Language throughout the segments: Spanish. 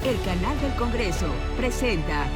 El canal del Congreso presenta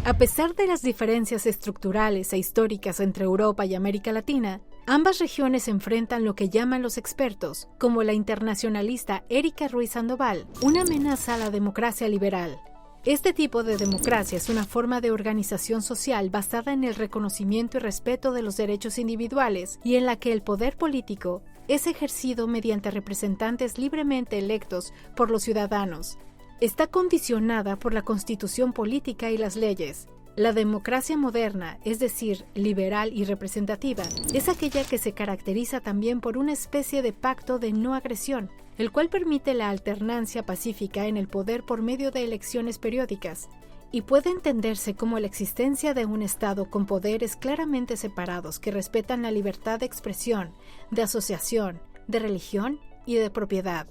A pesar de las diferencias estructurales e históricas entre Europa y América Latina, ambas regiones enfrentan lo que llaman los expertos, como la internacionalista Erika Ruiz Sandoval, una amenaza a la democracia liberal. Este tipo de democracia es una forma de organización social basada en el reconocimiento y respeto de los derechos individuales y en la que el poder político es ejercido mediante representantes libremente electos por los ciudadanos. Está condicionada por la constitución política y las leyes. La democracia moderna, es decir, liberal y representativa, es aquella que se caracteriza también por una especie de pacto de no agresión, el cual permite la alternancia pacífica en el poder por medio de elecciones periódicas, y puede entenderse como la existencia de un Estado con poderes claramente separados que respetan la libertad de expresión, de asociación, de religión y de propiedad.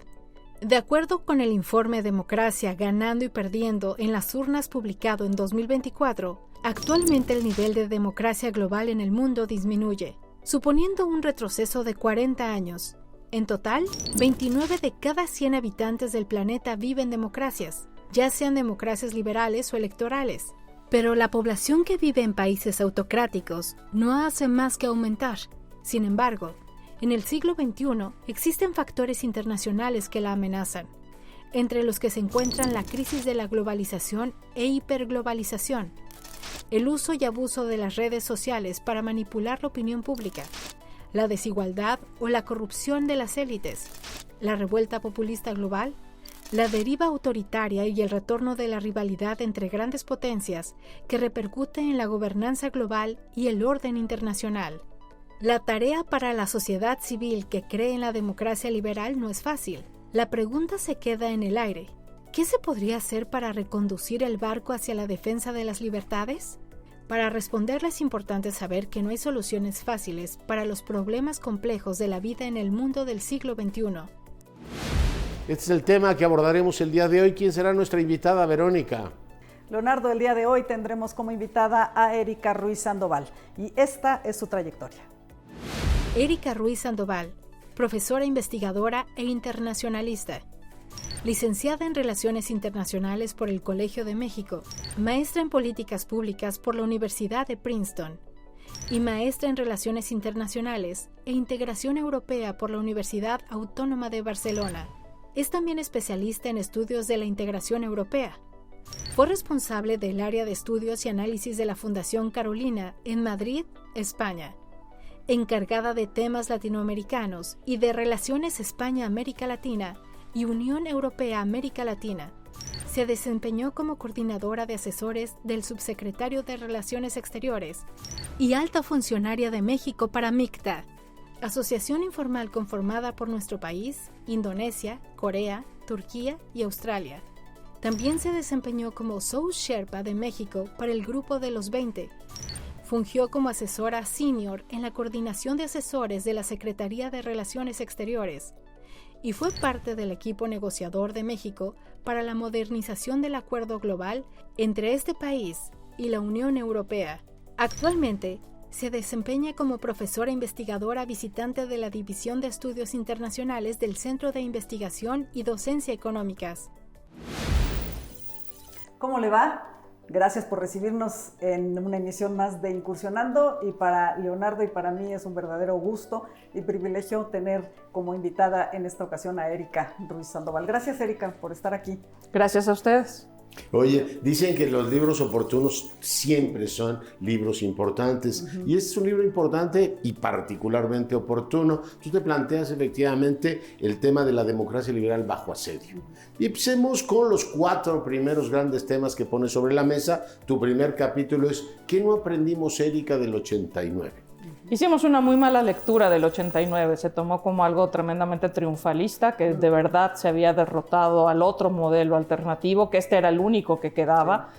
De acuerdo con el informe Democracia ganando y perdiendo en las urnas publicado en 2024, actualmente el nivel de democracia global en el mundo disminuye, suponiendo un retroceso de 40 años. En total, 29 de cada 100 habitantes del planeta viven democracias, ya sean democracias liberales o electorales. Pero la población que vive en países autocráticos no hace más que aumentar. Sin embargo, en el siglo XXI existen factores internacionales que la amenazan, entre los que se encuentran la crisis de la globalización e hiperglobalización, el uso y abuso de las redes sociales para manipular la opinión pública, la desigualdad o la corrupción de las élites, la revuelta populista global, la deriva autoritaria y el retorno de la rivalidad entre grandes potencias que repercute en la gobernanza global y el orden internacional. La tarea para la sociedad civil que cree en la democracia liberal no es fácil. La pregunta se queda en el aire. ¿Qué se podría hacer para reconducir el barco hacia la defensa de las libertades? Para responderla es importante saber que no hay soluciones fáciles para los problemas complejos de la vida en el mundo del siglo XXI. Este es el tema que abordaremos el día de hoy. ¿Quién será nuestra invitada, Verónica? Leonardo, el día de hoy tendremos como invitada a Erika Ruiz Sandoval y esta es su trayectoria. Erika Ruiz Sandoval, profesora investigadora e internacionalista, licenciada en Relaciones Internacionales por el Colegio de México, maestra en Políticas Públicas por la Universidad de Princeton y maestra en Relaciones Internacionales e Integración Europea por la Universidad Autónoma de Barcelona. Es también especialista en estudios de la integración europea. Fue responsable del área de estudios y análisis de la Fundación Carolina en Madrid, España, encargada de temas latinoamericanos y de Relaciones España-América Latina y Unión Europea-América Latina. Se desempeñó como coordinadora de asesores del subsecretario de Relaciones Exteriores y alta funcionaria de México para MICTA, asociación informal conformada por nuestro país, Indonesia, Corea, Turquía y Australia. También se desempeñó como South Sherpa de México para el Grupo de los 20. Fungió como asesora senior en la coordinación de asesores de la Secretaría de Relaciones Exteriores y fue parte del equipo negociador de México para la modernización del acuerdo global entre este país y la Unión Europea. Actualmente, se desempeña como profesora investigadora visitante de la División de Estudios Internacionales del Centro de Investigación y Docencia Económicas. ¿Cómo le va? Gracias por recibirnos en una emisión más de Incursionando y para Leonardo y para mí es un verdadero gusto y privilegio tener como invitada en esta ocasión a Erika Ruiz Sandoval. Gracias, Erika, por estar aquí. Gracias a ustedes. Oye, dicen que los libros oportunos siempre son libros importantes y este es un libro importante y particularmente oportuno. Tú te planteas efectivamente el tema de la democracia liberal bajo asedio. Y empecemos con los 4 primeros grandes temas que pones sobre la mesa. Tu primer capítulo es ¿qué no aprendimos, Erika, del 89? Hicimos una muy mala lectura del 89, se tomó como algo tremendamente triunfalista, que de verdad se había derrotado al otro modelo alternativo, que este era el único que quedaba.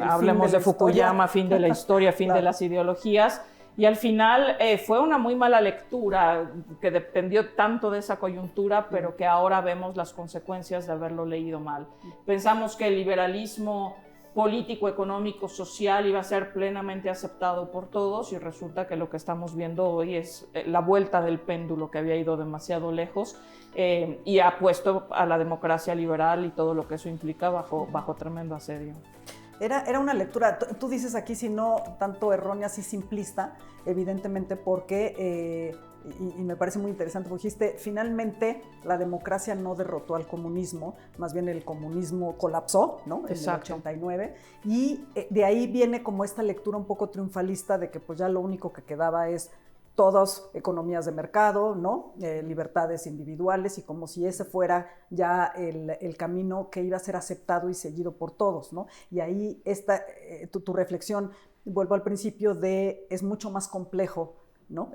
Hablemos de Fukuyama, fin de la historia, fin de las ideologías. Y al final fue una muy mala lectura que dependió tanto de esa coyuntura, pero que ahora vemos las consecuencias de haberlo leído mal. Pensamos que el liberalismo político, económico, social iba a ser plenamente aceptado por todos y resulta que lo que estamos viendo hoy es la vuelta del péndulo que había ido demasiado lejos y ha puesto a la democracia liberal y todo lo que eso implica bajo tremendo asedio. Era una lectura, tú dices aquí, si no tanto errónea, sí simplista, evidentemente, porque, y me parece muy interesante, porque dijiste, finalmente la democracia no derrotó al comunismo, más bien el comunismo colapsó, ¿no? En el 89, y de ahí viene como esta lectura un poco triunfalista de que pues ya lo único que quedaba es todas economías de mercado, ¿no? Libertades individuales, y como si ese fuera ya el camino que iba a ser aceptado y seguido por todos, ¿no? Y ahí tu reflexión, vuelvo al principio, es mucho más complejo, ¿no?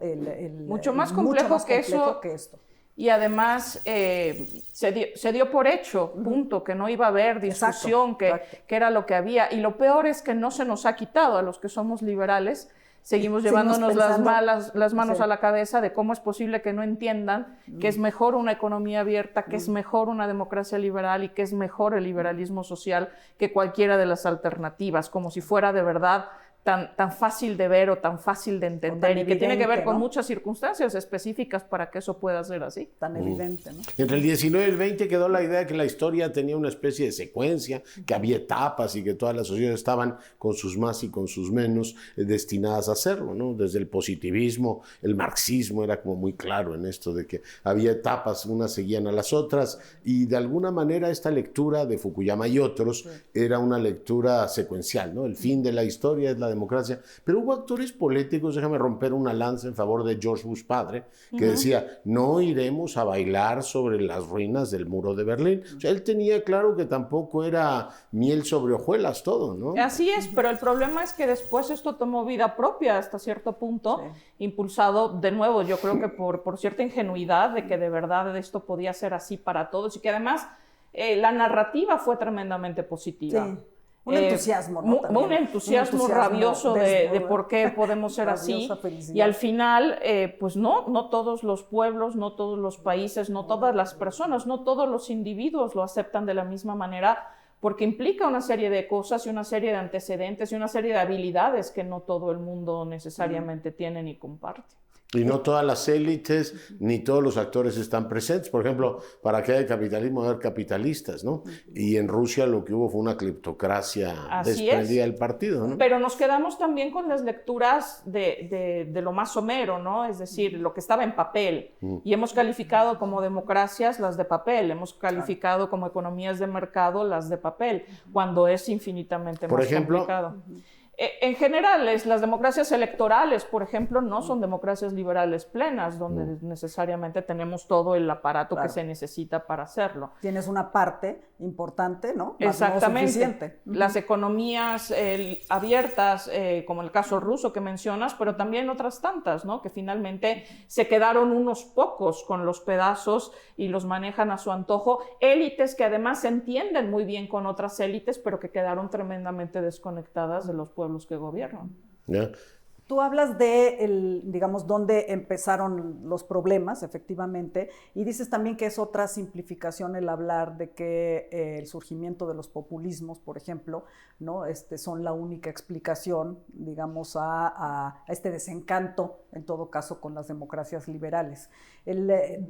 Mucho más complejo que esto. Y además se dio por hecho, punto, que no iba a haber discusión, que era lo que había. Y lo peor es que no se nos ha quitado a los que somos liberales. Seguimos llevándonos las manos a la cabeza de cómo es posible que no entiendan que es mejor una economía abierta, que es mejor una democracia liberal y que es mejor el liberalismo social que cualquiera de las alternativas, como si fuera de verdad tan fácil de ver o tan fácil de entender, y que tiene que ver con muchas circunstancias específicas para que eso pueda ser así. Tan evidente, ¿no? Entre el 19 y el 20 quedó la idea de que la historia tenía una especie de secuencia, que había etapas y que todas las sociedades estaban con sus más y con sus menos destinadas a hacerlo, ¿no? Desde el positivismo, el marxismo era como muy claro en esto de que había etapas, unas seguían a las otras, y de alguna manera esta lectura de Fukuyama y otros era una lectura secuencial, ¿no? El fin de la historia es la democracia, pero hubo actores políticos, déjame romper una lanza en favor de George Bush padre, que decía, no iremos a bailar sobre las ruinas del muro de Berlín. O sea, él tenía claro que tampoco era miel sobre hojuelas todo, ¿no? Así es, pero el problema es que después esto tomó vida propia hasta cierto punto, impulsado de nuevo, yo creo que por cierta ingenuidad de que de verdad esto podía ser así para todos, y que además la narrativa fue tremendamente positiva. Sí. Un entusiasmo, ¿no? Un entusiasmo rabioso de por qué podemos ser así. Felicidad. Y al final, pues no todos los pueblos, no todos los países, no todas las personas, no todos los individuos lo aceptan de la misma manera, porque implica una serie de cosas y una serie de antecedentes y una serie de habilidades que no todo el mundo necesariamente tiene ni comparte. Y no todas las élites ni todos los actores están presentes. Por ejemplo, para que haya capitalismo, debe haber capitalistas, ¿no? Y en Rusia lo que hubo fue una cleptocracia desprendida del partido, ¿no? Pero nos quedamos también con las lecturas de lo más somero, ¿no? Es decir, lo que estaba en papel. Y hemos calificado como democracias las de papel, hemos calificado como economías de mercado las de papel, cuando es infinitamente más complicado. En general, las democracias electorales, por ejemplo, no son democracias liberales plenas, donde necesariamente tenemos todo el aparato que se necesita para hacerlo. Tienes una parte importante, ¿no? Exactamente. No suficiente. Las economías abiertas, como el caso ruso que mencionas, pero también otras tantas, ¿no? Que finalmente se quedaron unos pocos con los pedazos y los manejan a su antojo. Élites que además se entienden muy bien con otras élites, pero que quedaron tremendamente desconectadas de los pueblos que gobiernan. Tú hablas de, digamos, dónde empezaron los problemas, efectivamente, y dices también que es otra simplificación el hablar de que el surgimiento de los populismos, por ejemplo, ¿no? Son la única explicación, digamos, a este desencanto, en todo caso, con las democracias liberales.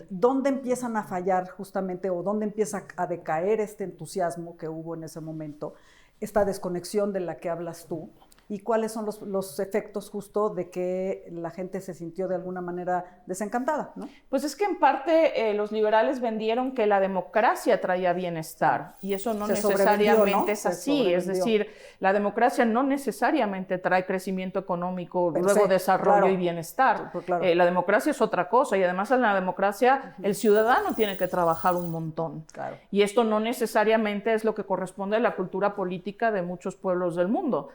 ¿Dónde empiezan a fallar justamente, o dónde empieza a decaer este entusiasmo que hubo en ese momento, esta desconexión de la que hablas tú? ¿Y cuáles son los efectos justo de que la gente se sintió de alguna manera desencantada, ¿no? Pues es que en parte los liberales vendieron que la democracia traía bienestar, y eso no necesariamente es así. Es decir, la democracia no necesariamente trae crecimiento económico, luego desarrollo y bienestar. La democracia es otra cosa, y además en la democracia el ciudadano tiene que trabajar un montón. Y esto no necesariamente es lo que corresponde a la cultura política de muchos pueblos del mundo.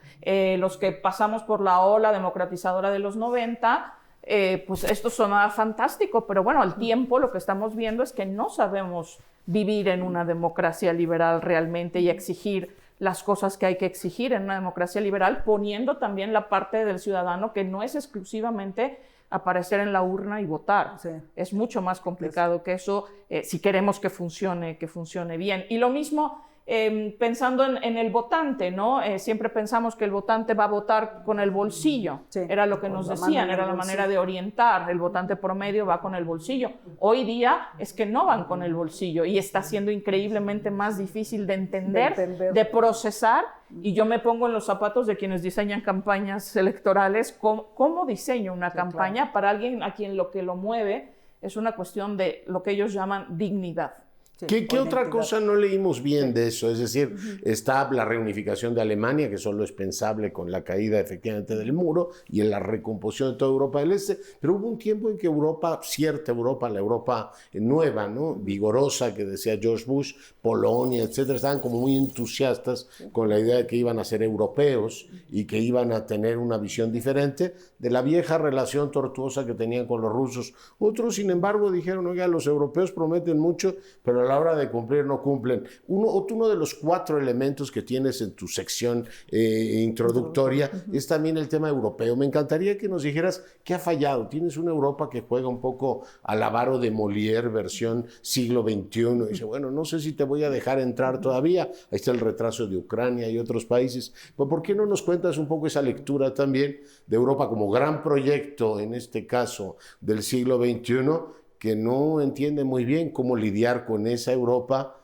Los que pasamos por la ola democratizadora de los 90, pues esto sonaba fantástico, pero bueno, al tiempo lo que estamos viendo es que no sabemos vivir en una democracia liberal realmente y exigir las cosas que hay que exigir en una democracia liberal, poniendo también la parte del ciudadano que no es exclusivamente aparecer en la urna y votar. Sí. Es mucho más complicado que eso si queremos que funcione bien. Y lo mismo pensando en el votante, ¿no? Siempre pensamos que el votante va a votar con el bolsillo. Sí, era lo que nos decían, era la manera de orientar. El votante promedio va con el bolsillo. Hoy día es que no van con el bolsillo y está siendo increíblemente más difícil de entender, de procesar. Y yo me pongo en los zapatos de quienes diseñan campañas electorales. ¿Cómo diseño una campaña para alguien a quien lo que lo mueve es una cuestión de lo que ellos llaman dignidad? Sí, ¿Qué otra cosa no leímos bien de eso? Es decir, está la reunificación de Alemania, que solo es pensable con la caída efectivamente del muro y en la recomposición de toda Europa del Este, pero hubo un tiempo en que Europa, cierta Europa, la Europa nueva, ¿no? Vigorosa, que decía George Bush, Polonia, etcétera, estaban como muy entusiastas con la idea de que iban a ser europeos y que iban a tener una visión diferente de la vieja relación tortuosa que tenían con los rusos. Otros, sin embargo, dijeron, oiga, los europeos prometen mucho, pero a la hora de cumplir no cumplen. Uno de los 4 elementos que tienes en tu sección introductoria es también el tema europeo. Me encantaría que nos dijeras qué ha fallado. Tienes una Europa que juega un poco al avaro de Molière, versión siglo XXI. Dice, bueno, no sé si te voy a dejar entrar todavía. Ahí está el retraso de Ucrania y otros países. Pues, ¿por qué no nos cuentas un poco esa lectura también de Europa como gran proyecto, en este caso, del siglo XXI, que no entiende muy bien cómo lidiar con esa Europa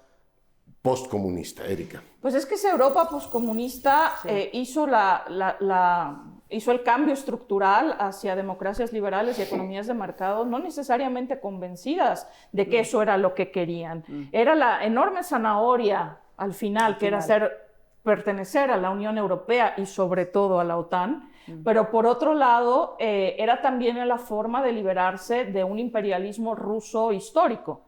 postcomunista? Erika. Pues es que esa Europa postcomunista hizo hizo el cambio estructural hacia democracias liberales y economías de mercado, no necesariamente convencidas de que eso era lo que querían. Era la enorme zanahoria al final, que era pertenecer a la Unión Europea y sobre todo a la OTAN, pero por otro lado era también la forma de liberarse de un imperialismo ruso histórico.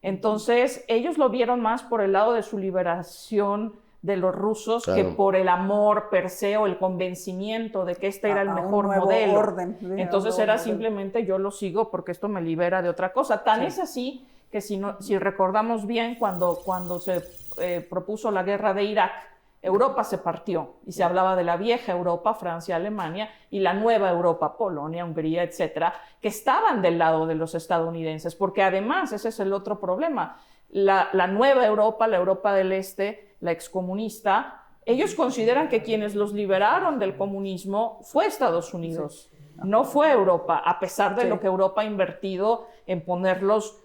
Entonces ellos lo vieron más por el lado de su liberación de los rusos, claro, que por el amor per se o el convencimiento de que este era el mejor modelo. Entonces era simplemente yo lo sigo porque esto me libera de otra cosa. Tan es así que si recordamos bien cuando se propuso la guerra de Irak, Europa se partió y se hablaba de la vieja Europa, Francia, Alemania, y la nueva Europa, Polonia, Hungría, etcétera, que estaban del lado de los estadounidenses, porque además ese es el otro problema. La nueva Europa, la Europa del Este, la excomunista, ellos consideran que quienes los liberaron del comunismo fue Estados Unidos, no fue Europa, a pesar de lo que Europa ha invertido en ponerlos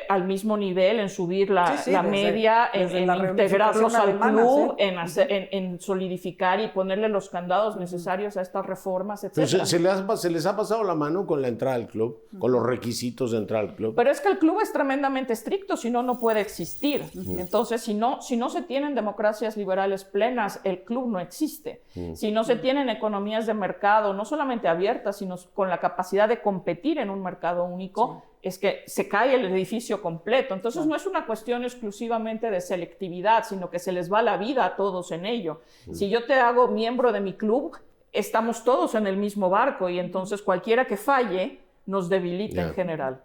al mismo nivel, en subir la media, en integrarlos al club, en solidificar y ponerle los candados necesarios a estas reformas, etc. Se les ha pasado la mano con la entrada al club, con los requisitos de entrar al club. Pero es que el club es tremendamente estricto, si no, no puede existir. Entonces, si no se tienen democracias liberales plenas, el club no existe. Si no se tienen economías de mercado, no solamente abiertas, sino con la capacidad de competir en un mercado único, es que se cae el edificio completo. Entonces no es una cuestión exclusivamente de selectividad, sino que se les va la vida a todos en ello. Si yo te hago miembro de mi club, estamos todos en el mismo barco y entonces cualquiera que falle nos debilita en general.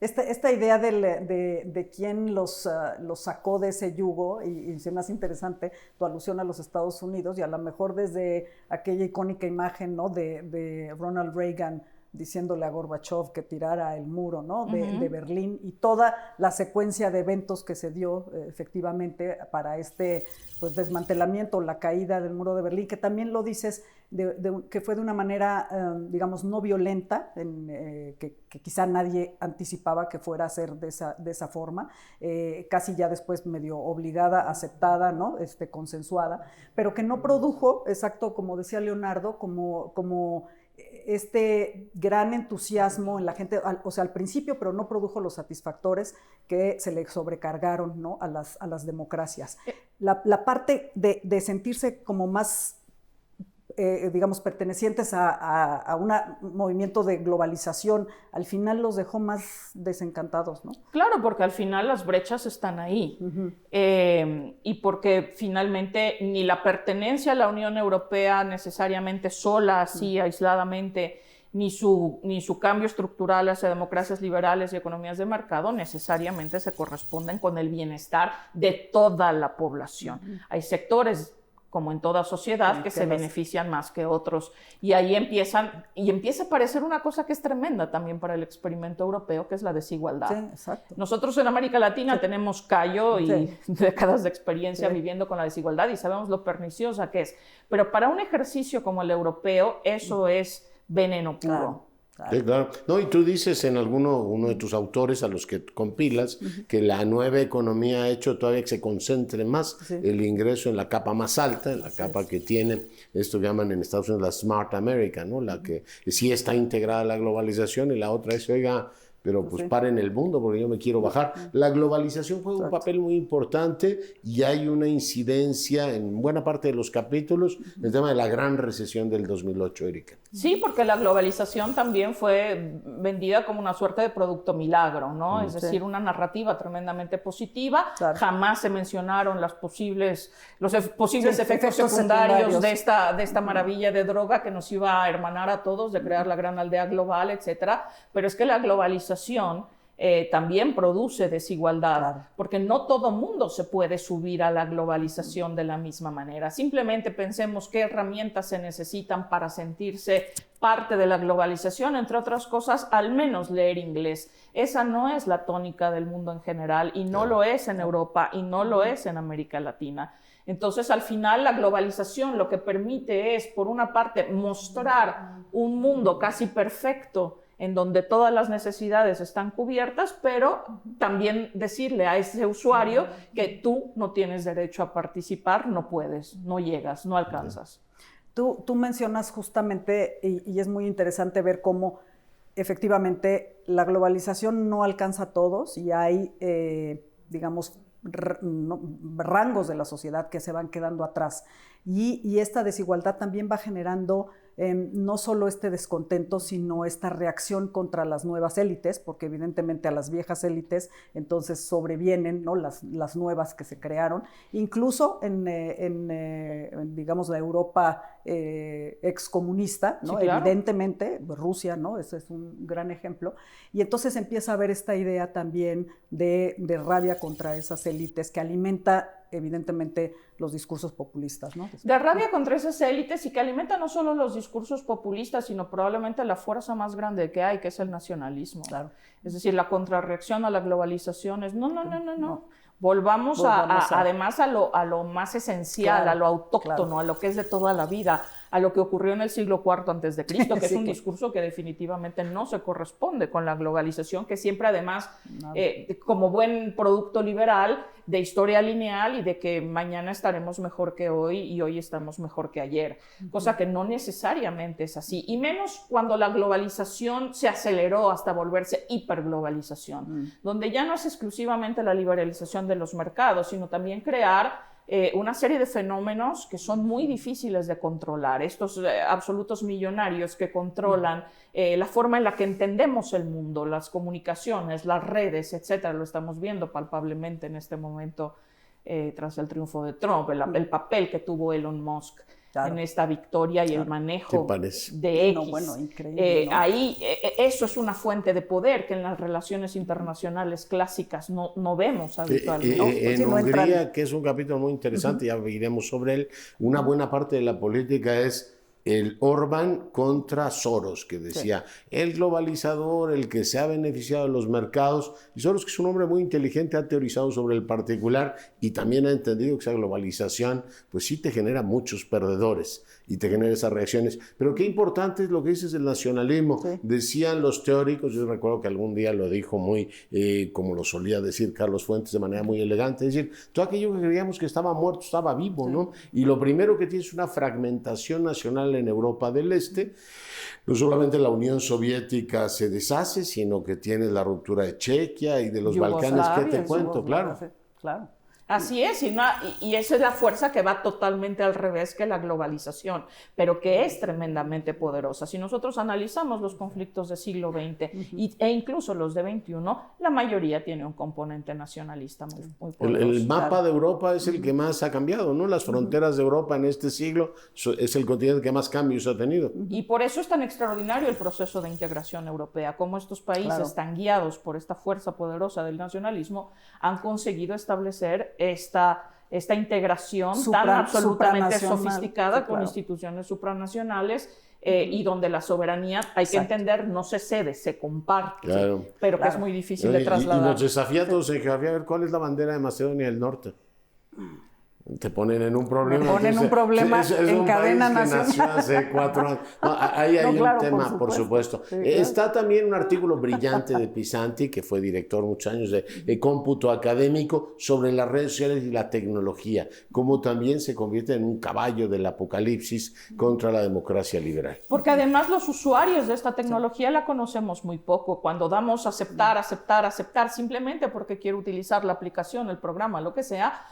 Esta idea de quién los sacó de ese yugo, y se me hace interesante tu alusión a los Estados Unidos, y a lo mejor desde aquella icónica imagen, ¿no?, de Ronald Reagan diciéndole a Gorbachev que tirara el muro, ¿no?, de Berlín, y toda la secuencia de eventos que se dio efectivamente para este desmantelamiento, la caída del muro de Berlín, que también lo dices, que fue de una manera, digamos, no violenta, que quizá nadie anticipaba que fuera a ser de esa forma, casi ya después medio obligada, aceptada, ¿no?, consensuada, pero que no produjo, exacto, como decía Leonardo, como este gran entusiasmo en la gente, o sea, al principio, pero no produjo los satisfactores que se le sobrecargaron, ¿no?, a las democracias. La parte de sentirse como más, digamos, pertenecientes a un movimiento de globalización, al final los dejó más desencantados, ¿no? Claro, porque al final las brechas están ahí. Y porque finalmente ni la pertenencia a la Unión Europea necesariamente sola, así, aisladamente, ni su cambio estructural hacia democracias liberales y economías de mercado necesariamente se corresponden con el bienestar de toda la población. Hay sectores, como en toda sociedad, que se benefician más que otros. Y ahí empieza a aparecer una cosa que es tremenda también para el experimento europeo, que es la desigualdad. Sí, exacto. Nosotros en América Latina tenemos callo y décadas de experiencia viviendo con la desigualdad y sabemos lo perniciosa que es. Pero para un ejercicio como el europeo, eso es veneno puro. Claro. Sí, claro. No, y tú dices en uno de tus autores a los que compilas que la nueva economía ha hecho todavía que se concentre más el ingreso en la capa más alta, en la capa que tiene esto que llaman en Estados Unidos la Smart America, ¿no? La que sí está integrada a la globalización, y la otra es, oiga, pero pues paren el mundo porque yo me quiero bajar. La globalización juega un papel muy importante y hay una incidencia en buena parte de los capítulos en el tema de la gran recesión del 2008, Erika. Sí, porque la globalización también fue vendida como una suerte de producto milagro, ¿no? Es decir, una narrativa tremendamente positiva. Jamás se mencionaron los posibles efectos secundarios de esta maravilla de droga que nos iba a hermanar a todos, de crear la gran aldea global, etcétera. Pero es que la globalización también produce desigualdad, porque no todo mundo se puede subir a la globalización de la misma manera. Simplemente pensemos qué herramientas se necesitan para sentirse parte de la globalización, entre otras cosas, al menos leer inglés. Esa no es la tónica del mundo en general, y no lo es en Europa, y no lo es en América Latina. Entonces, al final, la globalización lo que permite es, por una parte, mostrar un mundo casi perfecto, en donde todas las necesidades están cubiertas, pero también decirle a ese usuario que tú no tienes derecho a participar, no puedes, no llegas, no alcanzas. Tú mencionas justamente, y es muy interesante ver cómo efectivamente la globalización no alcanza a todos y hay, digamos, rangos de la sociedad que se van quedando atrás. Y esta desigualdad también va generando no solo este descontento, sino esta reacción contra las nuevas élites, porque evidentemente a las viejas élites entonces sobrevienen, ¿no? las nuevas que se crearon, incluso en digamos, la Europa excomunista, ¿no? Sí, claro. Evidentemente, Rusia, ¿no? Ese es un gran ejemplo. Y entonces empieza a haber esta idea también de rabia contra esas élites que alimenta evidentemente los discursos populistas, ¿no? De rabia contra esas élites, y que alimenta no solo los discursos populistas, sino probablemente la fuerza más grande que hay, que es el nacionalismo. Claro. Es decir, la contrarreacción a la globalización es no. Volvamos además a lo más esencial, claro, a lo autóctono, claro, a lo que es de toda la vida, a lo que ocurrió en el siglo IV a.C., que es un discurso que definitivamente no se corresponde con la globalización, que siempre además, como buen producto liberal, de historia lineal y de que mañana estaremos mejor que hoy y hoy estamos mejor que ayer, cosa que no necesariamente es así, y menos cuando la globalización se aceleró hasta volverse hiperglobalización, donde ya no es exclusivamente la liberalización de los mercados, sino también crear una serie de fenómenos que son muy difíciles de controlar, estos absolutos millonarios que controlan la forma en la que entendemos el mundo, las comunicaciones, las redes, etcétera. Lo estamos viendo palpablemente en este momento tras el triunfo de Trump, el papel que tuvo Elon Musk, claro, en esta victoria y el manejo de X. No, bueno, increíble, ¿no? Ahí eso es una fuente de poder que en las relaciones internacionales clásicas no vemos habitualmente. En Hungría, que es un capítulo muy interesante, ya iremos sobre él, una buena parte de la política es el Orbán contra Soros, que decía, el globalizador, el que se ha beneficiado de los mercados, y Soros, que es un hombre muy inteligente, ha teorizado sobre el particular y también ha entendido que esa globalización, pues sí te genera muchos perdedores y te genera esas reacciones. Pero qué importante es lo que dices del nacionalismo. Sí. Decían los teóricos, yo recuerdo que algún día lo dijo muy, como lo solía decir Carlos Fuentes de manera muy elegante, es decir, todo aquello que creíamos que estaba muerto estaba vivo, ¿no? Y lo primero que tiene es una fragmentación nacional en Europa del Este. No solamente la Unión Soviética se deshace, sino que tienes la ruptura de Chequia y de los Balcanes, que te cuento, claro. Claro. Así es, y esa es la fuerza que va totalmente al revés que la globalización, pero que es tremendamente poderosa. Si nosotros analizamos los conflictos del siglo XX e incluso los de XXI, la mayoría tiene un componente nacionalista muy poderoso. El mapa de Europa es el que más ha cambiado, ¿no? Las fronteras de Europa en este siglo es el continente que más cambios ha tenido. Y por eso es tan extraordinario el proceso de integración europea, como estos países tan guiados por esta fuerza poderosa del nacionalismo han conseguido establecer esta integración tan absolutamente sofisticada con instituciones supranacionales y donde la soberanía, hay que entender, no se cede, se comparte, pero que es muy difícil de trasladar. Y nos desafía a todos en geografía a ver cuál es la bandera de Macedonia del Norte. Te ponen en un problema. Me ponen un problema en cadena nacional. Nació hace 4 años. No, ahí hay un tema, por supuesto. Sí, claro. Está también un artículo brillante de Pisanti, que fue director muchos años de cómputo académico, sobre las redes sociales y la tecnología, cómo también se convierte en un caballo del apocalipsis contra la democracia liberal. Porque además los usuarios de esta tecnología la conocemos muy poco. Cuando damos aceptar, simplemente porque quiero utilizar la aplicación, el programa, lo que sea,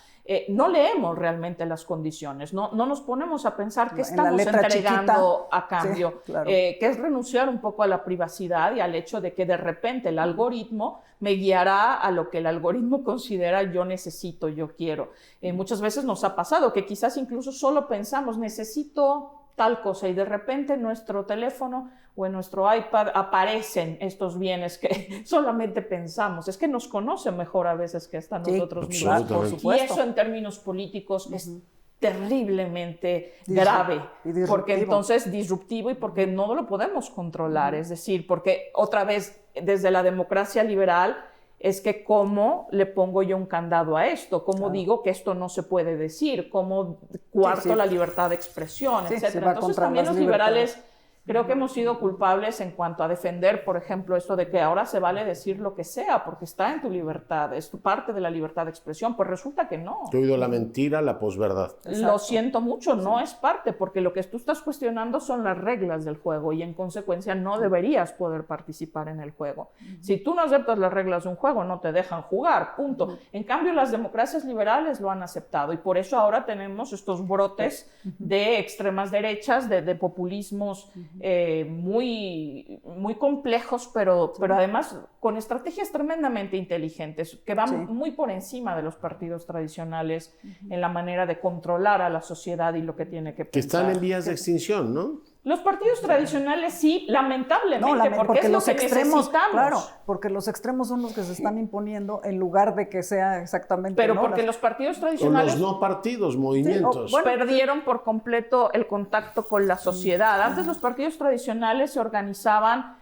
no leemos realmente las condiciones, no nos ponemos a pensar qué estamos entregando a cambio, que es renunciar un poco a la privacidad y al hecho de que de repente el algoritmo me guiará a lo que el algoritmo considera yo necesito, yo quiero. Muchas veces nos ha pasado que quizás incluso solo pensamos necesito tal cosa y de repente en nuestro teléfono o en nuestro iPad aparecen estos bienes que solamente pensamos. Es que nos conocen mejor a veces que hasta nosotros mismos. Por supuesto. Y eso en términos políticos es terriblemente grave, porque entonces disruptivo y porque no lo podemos controlar. Es decir, porque otra vez desde la democracia liberal es que cómo le pongo yo un candado a esto, cómo digo que esto no se puede decir, cómo cuarto la libertad de expresión, etcétera. Entonces también los liberales creo que hemos sido culpables en cuanto a defender, por ejemplo, esto de que ahora se vale decir lo que sea porque está en tu libertad, es parte de la libertad de expresión. Pues resulta que no. He oído la mentira, la posverdad. Lo siento mucho, no es parte, porque lo que tú estás cuestionando son las reglas del juego y en consecuencia no deberías poder participar en el juego. Si tú no aceptas las reglas de un juego, no te dejan jugar, punto. En cambio, las democracias liberales lo han aceptado y por eso ahora tenemos estos brotes de extremas derechas, de populismos muy complejos, pero además con estrategias tremendamente inteligentes que van muy por encima de los partidos tradicionales en la manera de controlar a la sociedad y lo que tiene que pensar. Que están en vías de extinción, ¿no? Los partidos tradicionales sí, lamentablemente, porque es lo que necesitamos. Claro, porque los extremos son los que se están imponiendo en lugar de que sea exactamente... Pero porque los partidos tradicionales... O los no partidos, movimientos. Perdieron por completo el contacto con la sociedad. Antes los partidos tradicionales se organizaban...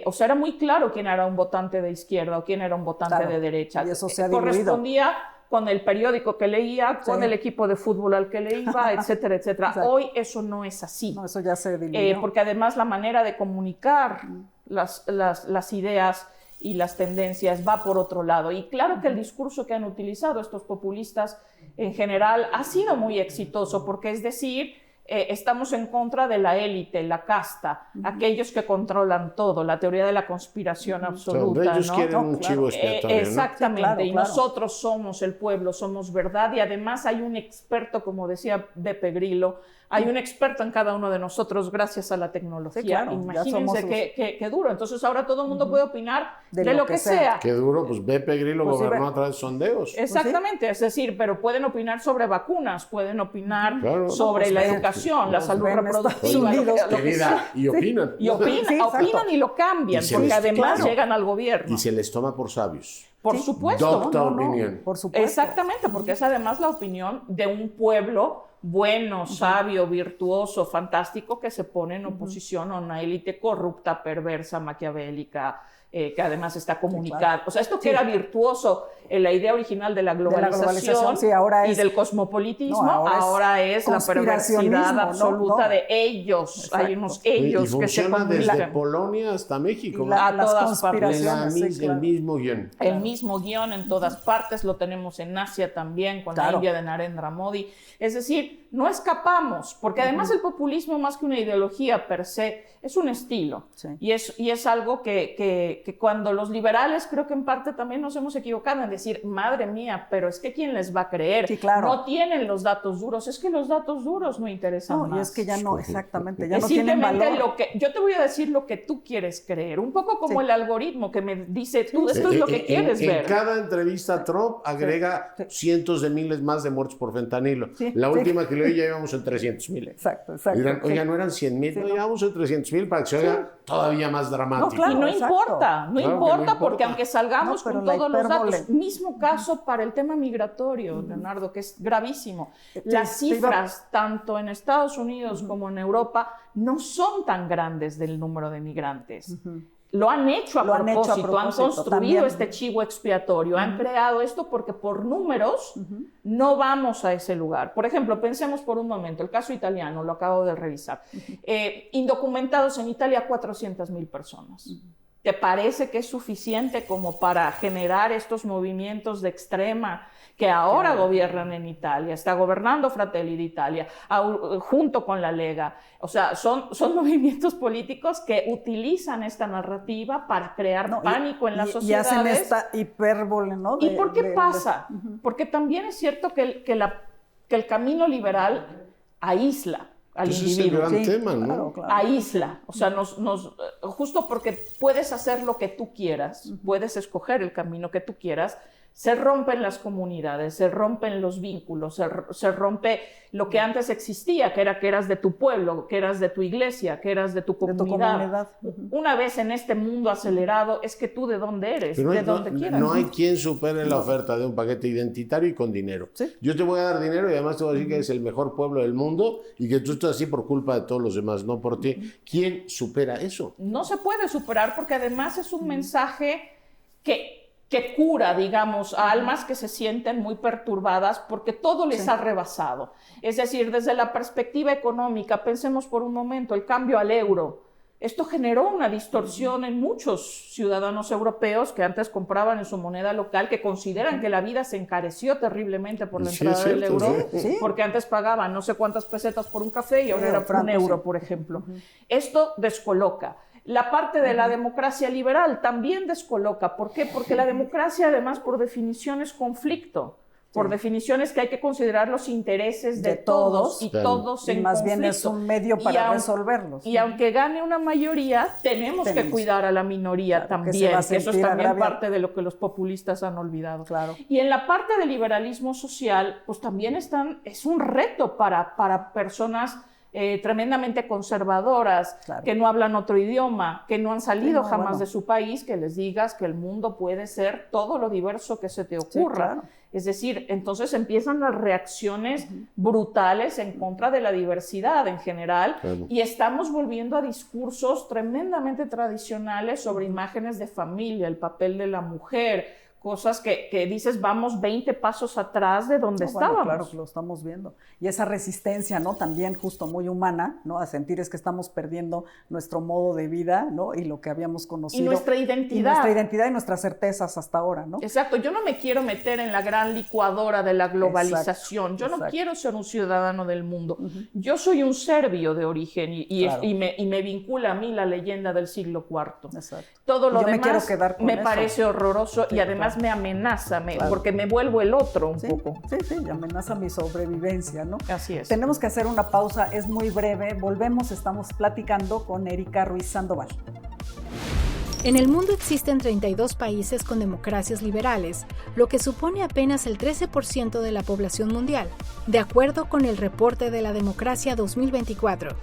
o sea, era muy claro quién era un votante de izquierda o quién era un votante de derecha. Y eso se ha diluido. Correspondía con el periódico que leía, con el equipo de fútbol al que le iba, etcétera, etcétera. Exacto. Hoy eso no es así. No, eso ya se diluyó. Porque además la manera de comunicar las ideas y las tendencias va por otro lado. Y claro que el discurso que han utilizado estos populistas en general ha sido muy exitoso, porque es decir... estamos en contra de la élite, la casta, aquellos que controlan todo, la teoría de la conspiración absoluta. Ellos quieren un chivo expiatorio, exactamente, y nosotros somos el pueblo, somos verdad, y además hay un experto, como decía Beppe Grillo, hay un experto en cada uno de nosotros gracias a la tecnología. Imagínense qué duro. Entonces ahora todo el mundo puede opinar de lo que sea. Qué duro, pues Beppe Grillo gobernó a través de sondeos. Exactamente, es decir, pero pueden opinar sobre vacunas, pueden opinar sobre la educación, la salud reproductiva. Y opinan. Y opinan y lo cambian, porque además llegan al gobierno. Y se les toma por sabios. Por supuesto. Docta opinión. Por supuesto. Exactamente, porque es además la opinión de un pueblo bueno, sabio, virtuoso, fantástico, que se pone en oposición a una élite corrupta, perversa, maquiavélica, que además está comunicada. O sea, esto que era virtuoso en la idea original de la globalización, ahora es, y del cosmopolitismo, ahora es la perversidad absoluta de ellos. Exacto. Hay unos ellos que se comunican. Desde Polonia hasta México. A todas partes. El mismo guión. El mismo guión en todas partes. Lo tenemos en Asia también, con la India de Narendra Modi. Es decir, decir, no escapamos, porque además el populismo, más que una ideología per se, es un estilo. Sí. Y es algo que cuando los liberales, creo que en parte también nos hemos equivocado en decir, madre mía, pero es que ¿quién les va a creer? Sí, claro. No tienen los datos duros, es que los datos duros no interesan más. Y es que ya no, exactamente, ya es no tienen valor. Yo te voy a decir lo que tú quieres creer, un poco como el algoritmo que me dice, tú esto es lo que quieres ver. En cada entrevista Trump agrega cientos de miles más de muertos por fentanilo. Sí, la última que leí ya íbamos en 300,000. Exacto. Oigan, no eran 100,000, no llevamos en 300,000 para que se oiga todavía más dramático. No, claro, y no importa, porque aunque salgamos con todos los datos, mismo caso para el tema migratorio, Leonardo, que es gravísimo. Las cifras, tanto en Estados Unidos como en Europa, no son tan grandes del número de migrantes. Lo han hecho a propósito, han construido también este chivo expiatorio, han creado esto porque por números no vamos a ese lugar. Por ejemplo, pensemos por un momento, el caso italiano, lo acabo de revisar. Indocumentados en Italia, 400,000 personas. ¿Te parece que es suficiente como para generar estos movimientos de extrema que ahora gobiernan en Italia? Está gobernando Fratelli d'Italia junto con la Lega. O sea, son movimientos políticos que utilizan esta narrativa para crear pánico en las sociedades. Y hacen esta hipérbole, ¿no? ¿Y por qué pasa? Porque también es cierto que el camino liberal aísla al individuo. Es el gran tema, ¿no? Claro. Aísla, o sea, justo porque puedes hacer lo que tú quieras, puedes escoger el camino que tú quieras, se rompen las comunidades, se rompen los vínculos, se rompe lo que antes existía, que eras de tu pueblo, que eras de tu iglesia, que eras de tu comunidad. Una vez en este mundo acelerado, es que tú de dónde eres, de dónde quieras. No hay quien supere la oferta de un paquete identitario y con dinero. ¿Sí? Yo te voy a dar dinero y además te voy a decir que eres el mejor pueblo del mundo y que tú estás así por culpa de todos los demás, no por ti. ¿Quién supera eso? No se puede superar porque además es un mensaje que cura, digamos, a almas que se sienten muy perturbadas porque todo les ha rebasado. Es decir, desde la perspectiva económica, pensemos por un momento, el cambio al euro. Esto generó una distorsión en muchos ciudadanos europeos que antes compraban en su moneda local, que consideran que la vida se encareció terriblemente por la entrada del euro, porque antes pagaban no sé cuántas pesetas por un café y ahora era por un euro, por ejemplo. Esto descoloca. La parte de la democracia liberal también descoloca. ¿Por qué? Porque la democracia, además, por definición es conflicto. Por definición es que hay que considerar los intereses de todos y todos en conflicto. Más bien es un medio para resolverlos. Y aunque gane una mayoría, tenemos que cuidar a la minoría también. Que eso es también parte de lo que los populistas han olvidado. Claro. Y en la parte del liberalismo social, pues también es un reto para personas tremendamente conservadoras, que no hablan otro idioma, que no han salido jamás de su país, que les digas que el mundo puede ser todo lo diverso que se te ocurra. Sí, claro. Es decir, entonces empiezan las reacciones brutales en contra de la diversidad en general y estamos volviendo a discursos tremendamente tradicionales sobre imágenes de familia, el papel de la mujer, cosas que dices, vamos 20 pasos atrás de donde estábamos. Bueno, claro que lo estamos viendo. Y esa resistencia, ¿no? También justo muy humana, ¿no? A sentir es que estamos perdiendo nuestro modo de vida, ¿no? Y lo que habíamos conocido. Y nuestra identidad. Y nuestra identidad y nuestras certezas hasta ahora, ¿no? Exacto. Yo no me quiero meter en la gran licuadora de la globalización. Yo no quiero ser un ciudadano del mundo. Yo soy un serbio de origen y me vincula a mí la leyenda del siglo IV. Exacto. Todo lo demás me parece horroroso y además me amenaza, porque me vuelvo el otro un poco. Sí, y amenaza mi sobrevivencia, ¿no? Así es. Tenemos que hacer una pausa, es muy breve. Volvemos, estamos platicando con Erika Ruiz Sandoval. En el mundo existen 32 países con democracias liberales, lo que supone apenas el 13% de la población mundial, de acuerdo con el reporte de la Democracia 2024.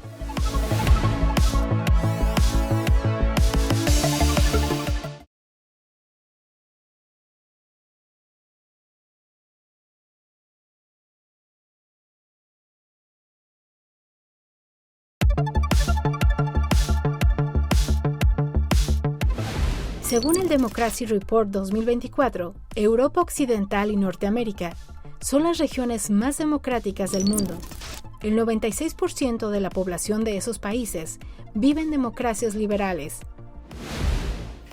Según el Democracy Report 2024, Europa Occidental y Norteamérica son las regiones más democráticas del mundo. El 96% de la población de esos países vive en democracias liberales.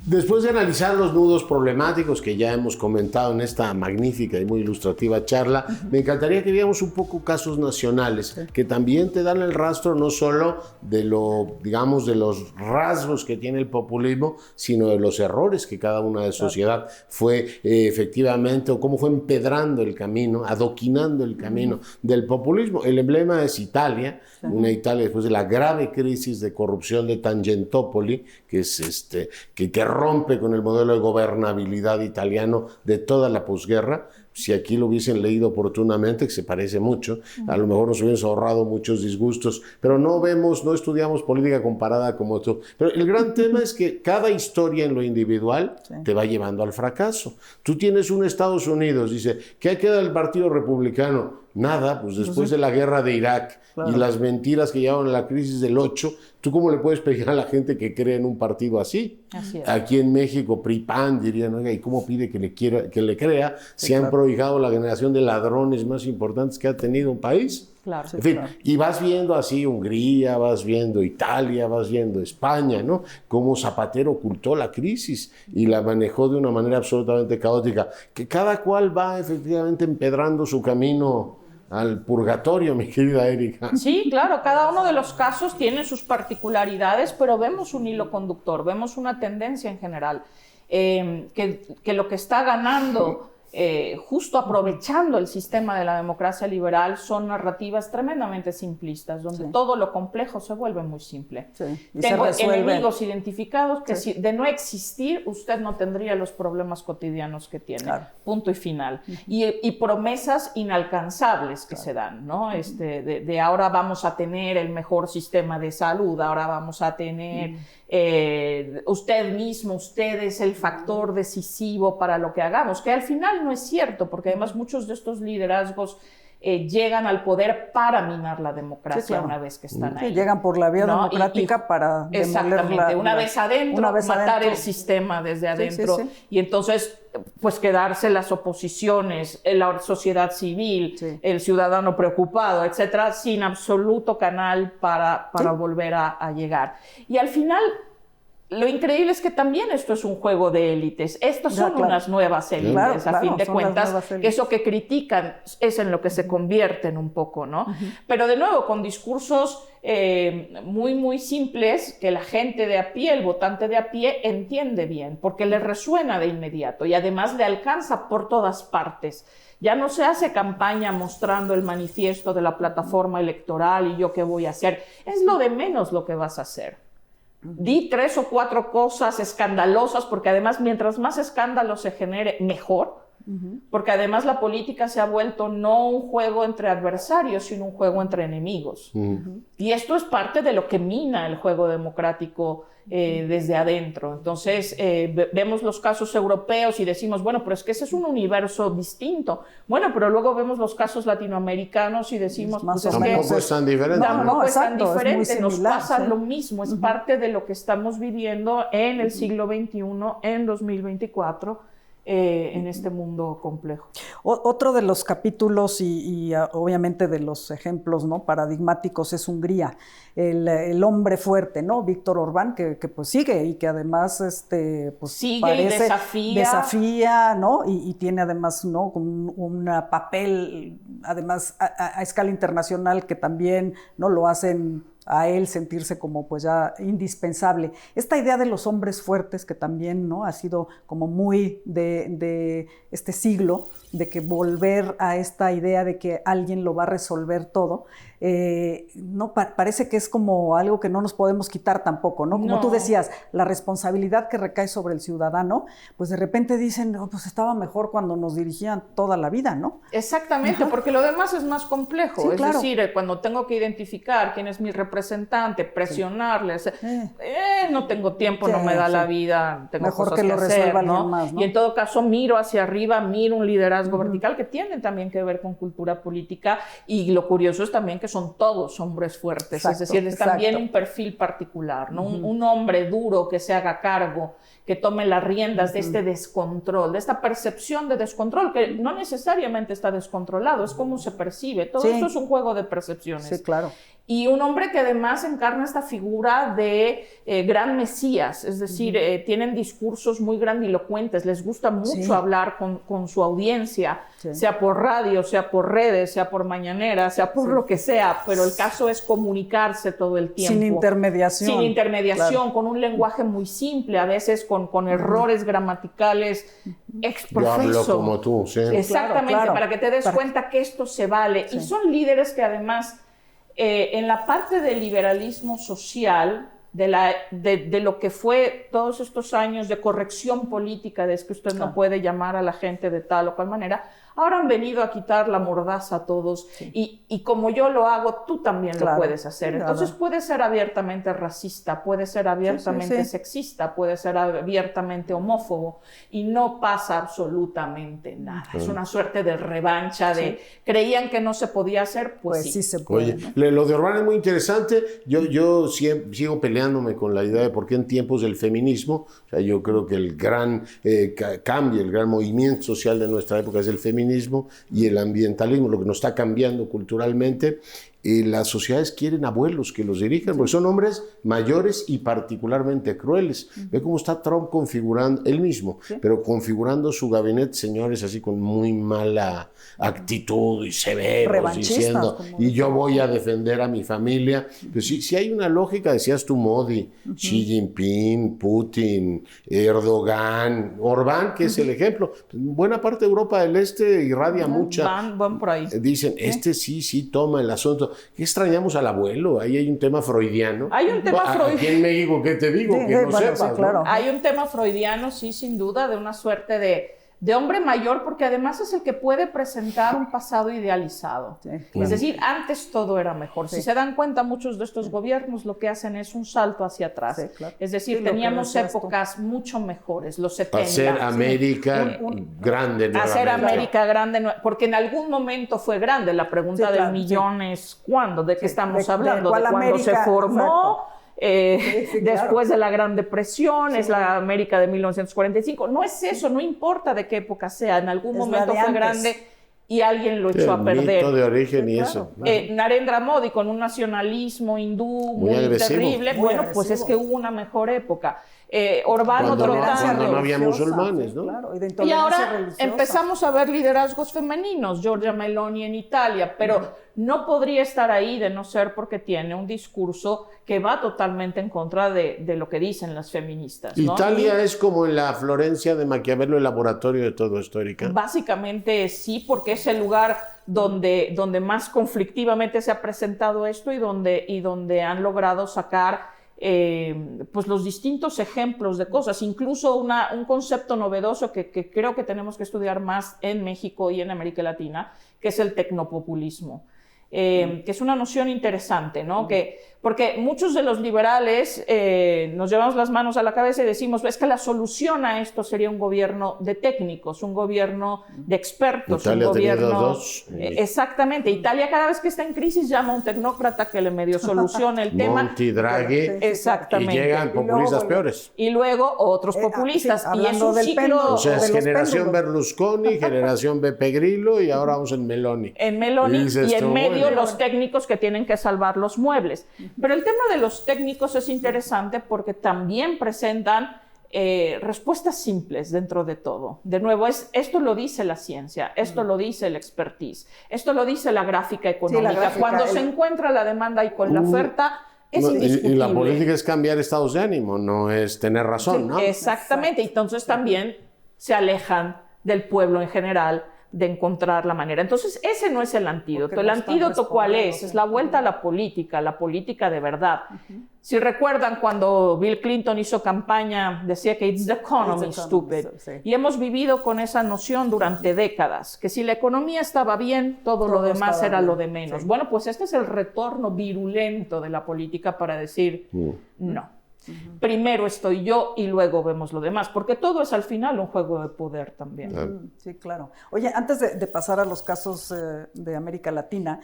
Después de analizar los nudos problemáticos que ya hemos comentado en esta magnífica y muy ilustrativa charla, me encantaría que viéramos un poco casos nacionales que también te dan el rastro no solo de digamos, de los rasgos que tiene el populismo, sino de los errores que cada una de sociedad fue efectivamente, o cómo fue empedrando el camino, adoquinando el camino del populismo. El emblema es Italia, una Italia después de la grave crisis de corrupción de Tangentopoli, que es que rompe con el modelo de gobernabilidad italiano de toda la posguerra. Si aquí lo hubiesen leído oportunamente, que se parece mucho, a lo mejor nos hubiéramos ahorrado muchos disgustos, pero no estudiamos política comparada como tú. Pero el gran tema es que cada historia en lo individual te va llevando al fracaso. Tú tienes un Estados Unidos, dice, ¿qué queda del Partido Republicano? Nada, pues después de la guerra de Irak y las mentiras que llevaron a la crisis del 8, ¿tú cómo le puedes pedir a la gente que cree en un partido así? Así es. Aquí en México, PRI-PAN dirían, oiga, ¿y cómo pide que le crea si han prohijado la generación de ladrones más importantes que ha tenido un país? Claro. En fin, y vas viendo así Hungría, vas viendo Italia, vas viendo España, ¿no? Cómo Zapatero ocultó la crisis y la manejó de una manera absolutamente caótica, que cada cual va efectivamente empedrando su camino al purgatorio, mi querida Erika. Sí, claro, cada uno de los casos tiene sus particularidades, pero vemos un hilo conductor, vemos una tendencia en general, que lo que está ganando, justo aprovechando el sistema de la democracia liberal, son narrativas tremendamente simplistas, donde todo lo complejo se vuelve muy simple. Tengo enemigos identificados que si de no existir, usted no tendría los problemas cotidianos que tiene. Punto y final. Y promesas inalcanzables que se dan, ¿no? De ahora vamos a tener el mejor sistema de salud, ahora vamos a tener... usted es el factor decisivo para lo que hagamos, que al final no es cierto, porque además muchos de estos liderazgos llegan al poder para minar la democracia una vez que están ahí. Llegan por la vía democrática para demoler una vez adentro, matar el sistema desde adentro y entonces pues quedarse las oposiciones, la sociedad civil, el ciudadano preocupado, etcétera, sin absoluto canal para volver a llegar. Y al final, lo increíble es que también esto es un juego de élites. Estos son unas nuevas élites, a fin de cuentas. Eso que critican es en lo que se convierten un poco, ¿no? Pero de nuevo, con discursos muy, muy simples que la gente de a pie, el votante de a pie, entiende bien, porque le resuena de inmediato y además le alcanza por todas partes. Ya no se hace campaña mostrando el manifiesto de la plataforma electoral y yo qué voy a hacer. Es lo de menos lo que vas a hacer. Di 3 o 4 cosas escandalosas, porque además mientras más escándalo se genere, mejor. Porque además la política se ha vuelto no un juego entre adversarios, sino un juego entre enemigos. Y esto es parte de lo que mina el juego democrático desde adentro. Entonces vemos los casos europeos y decimos, bueno, pero es que ese es un universo distinto. Bueno, pero luego vemos los casos latinoamericanos y decimos, pues es que tampoco es tan diferente. Tampoco es tan diferente, nos pasa lo mismo, es parte de lo que estamos viviendo en el siglo XXI, en 2024, en este mundo complejo. Otro de los capítulos y obviamente de los ejemplos, ¿no?, paradigmáticos es Hungría, el hombre fuerte, ¿no?, Víctor Orbán, que pues sigue y que además pues sigue parece, y desafía, ¿no?, y tiene además, ¿no?, un papel además a escala internacional que también, ¿no?, lo hacen a él sentirse como pues ya indispensable. Esta idea de los hombres fuertes que también, ¿no?, ha sido como muy de este siglo, de que volver a esta idea de que alguien lo va a resolver todo, no, parece que es como algo que no nos podemos quitar tampoco, ¿no? Como tú decías, la responsabilidad que recae sobre el ciudadano, pues de repente dicen, oh, pues estaba mejor cuando nos dirigían toda la vida, ¿no? Exactamente, porque lo demás es más complejo, es decir, cuando tengo que identificar quién es mi representante, presionarles, no tengo tiempo, no me da la vida, tengo mejor cosas que lo hacer, resuelva ¿no? alguien más, ¿no? Y en todo caso miro hacia arriba, miro un liderazgo vertical que tiene también que ver con cultura política, y lo curioso es también que son todos hombres fuertes, es decir, es también un perfil particular, ¿no? Un hombre duro que se haga cargo, que tome las riendas de este descontrol, de esta percepción de descontrol, que no necesariamente está descontrolado, es como se percibe, todo esto es un juego de percepciones. Sí, claro. y un hombre que además encarna esta figura de gran mesías, es decir, tienen discursos muy grandilocuentes, les gusta mucho hablar con su audiencia, sea por radio, sea por redes, sea por mañanera, sea por lo que sea, pero el caso es comunicarse todo el tiempo. Sin intermediación. Sin intermediación, con un lenguaje muy simple, a veces con errores gramaticales exprofeso. Yo hablo como tú, sí. Exactamente, para que te des cuenta que esto se vale. Y son líderes que además, en la parte del liberalismo social, de lo que fue todos estos años de corrección política, de que usted no puede llamar a la gente de tal o cual manera, ahora han venido a quitar la mordaza a todos, y como yo lo hago, tú también lo puedes hacer. Entonces puede ser abiertamente racista, puede ser abiertamente sexista, puede ser abiertamente homófobo, y no pasa absolutamente nada. Es una suerte de revancha de creían que no se podía hacer, pues sí se puede. Oye, lo de Orbán es muy interesante. Yo sigo peleándome con la idea de por qué en tiempos del feminismo, o sea, yo creo que el gran cambio, el gran movimiento social de nuestra época es el feminismo y el ambientalismo, lo que nos está cambiando culturalmente. Las sociedades quieren abuelos que los dirijan, porque son hombres mayores y particularmente crueles. Ve cómo está Trump configurando, él mismo, pero configurando su gabinete, señores, así con muy mala actitud y severos, diciendo, y yo voy a defender a mi familia. Pues si hay una lógica, decías tú, Modi, Xi Jinping, Putin, Erdogan, Orbán, que es el ejemplo. Buena parte de Europa del Este irradia mucha. Van por ahí. Dicen, sí toma el asunto. ¿Qué extrañamos al abuelo? Ahí hay un tema freudiano. Hay un tema freudiano. Aquí en México, ¿qué te digo? Que no sepas, claro. ¿no? Hay un tema freudiano, sí, sin duda, de una suerte de hombre mayor, porque además es el que puede presentar un pasado idealizado. Es decir, antes todo era mejor. Si se dan cuenta, muchos de estos gobiernos lo que hacen es un salto hacia atrás. Es decir, teníamos épocas mucho mejores, los 70. Hacer América grande nuevamente. Hacer América grande, porque en algún momento fue grande. La pregunta del millón es ¿cuándo? ¿De qué estamos hablando? ¿De cuándo se formó? Después de la Gran Depresión, es la América de 1945. No es eso, no importa de qué época sea, en algún momento fue grande y alguien lo echó a perder. Mito de origen y eso. Narendra Modi con un nacionalismo hindú muy terrible, pues es que hubo una mejor época. Orbán cuando no había musulmanes, ¿no? Claro, y ahora empezamos a ver liderazgos femeninos, Giorgia Meloni en Italia, pero no podría estar ahí de no ser porque tiene un discurso que va totalmente en contra de lo que dicen las feministas, ¿no? Italia es como en la Florencia de Maquiavelo, el laboratorio de todo esto, Erika. Básicamente sí, porque es el lugar donde más conflictivamente se ha presentado esto y donde han logrado sacar pues los distintos ejemplos de cosas, incluso un concepto novedoso que creo que tenemos que estudiar más en México y en América Latina, que es el tecnopopulismo. Que es una noción interesante, ¿no? Porque muchos de los liberales nos llevamos las manos a la cabeza y decimos, es que la solución a esto sería un gobierno de técnicos, un gobierno de expertos. Italia un gobierno... ha tenido dos. Exactamente. Italia cada vez que está en crisis llama a un tecnócrata que le medio solucione el tema. Monti, Draghi. Exactamente. Y llegan populistas peores. Y luego otros populistas. Sí, y es un ciclo... O sea, es generación péndulos. Berlusconi, generación Beppe Grillo y ahora vamos en Meloni. En Meloni y en medio los técnicos que tienen que salvar los muebles. Pero el tema de los técnicos es interesante porque también presentan respuestas simples dentro de todo. De nuevo, esto lo dice la ciencia, esto lo dice el expertise, esto lo dice la gráfica económica. Cuando se encuentra la demanda y con la oferta, es indiscutible. Y la política es cambiar estados de ánimo, no es tener razón, ¿no? Exactamente. Entonces también se alejan del pueblo en general de encontrar la manera. Entonces, ese no es el antídoto. El antídoto, ¿cuál es? Es la vuelta a la política de verdad. Si recuerdan, cuando Bill Clinton hizo campaña, decía que it's the economy, stupid. Y hemos vivido con esa noción durante décadas, que si la economía estaba bien, todo lo demás era lo de menos. Sí. Bueno, pues este es el retorno virulento de la política para decir no. Primero estoy yo y luego vemos lo demás, porque todo es al final un juego de poder también. Sí, claro. Oye, antes de pasar a los casos de América Latina,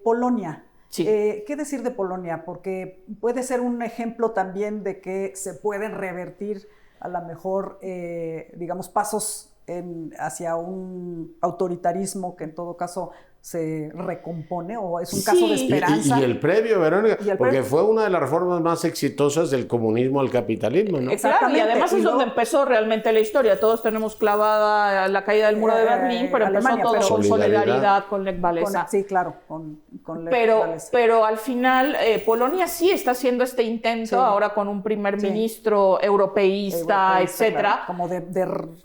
Polonia. Sí. ¿Qué decir de Polonia? Porque puede ser un ejemplo también de que se pueden revertir a lo mejor, digamos, pasos hacia un autoritarismo que en todo caso se recompone o es un caso de esperanza. Y el previo, Verónica, porque fue una de las reformas más exitosas del comunismo al capitalismo, ¿no? Exactamente. Y además es donde empezó realmente la historia. Todos tenemos clavada la caída del muro de Berlín, pero Alemania, empezó todo con solidaridad, con Lech Walesa. Sí, claro, con Lech Walesa. Pero al final Polonia sí está haciendo este intento, ahora con un primer ministro europeísta, etcétera. Claro, como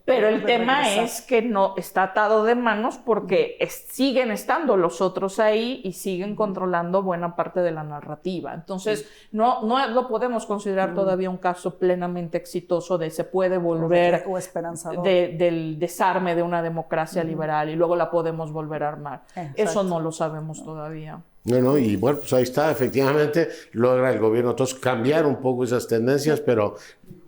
pero el tema es que no está atado de manos porque siguen estando los otros ahí y siguen controlando buena parte de la narrativa. Entonces, no lo podemos considerar todavía un caso plenamente exitoso de se puede volver o esperanzador del desarme de una democracia liberal y luego la podemos volver a armar. Exacto. Eso no lo sabemos todavía. No, y bueno, pues ahí está, efectivamente logra el gobierno entonces cambiar un poco esas tendencias, pero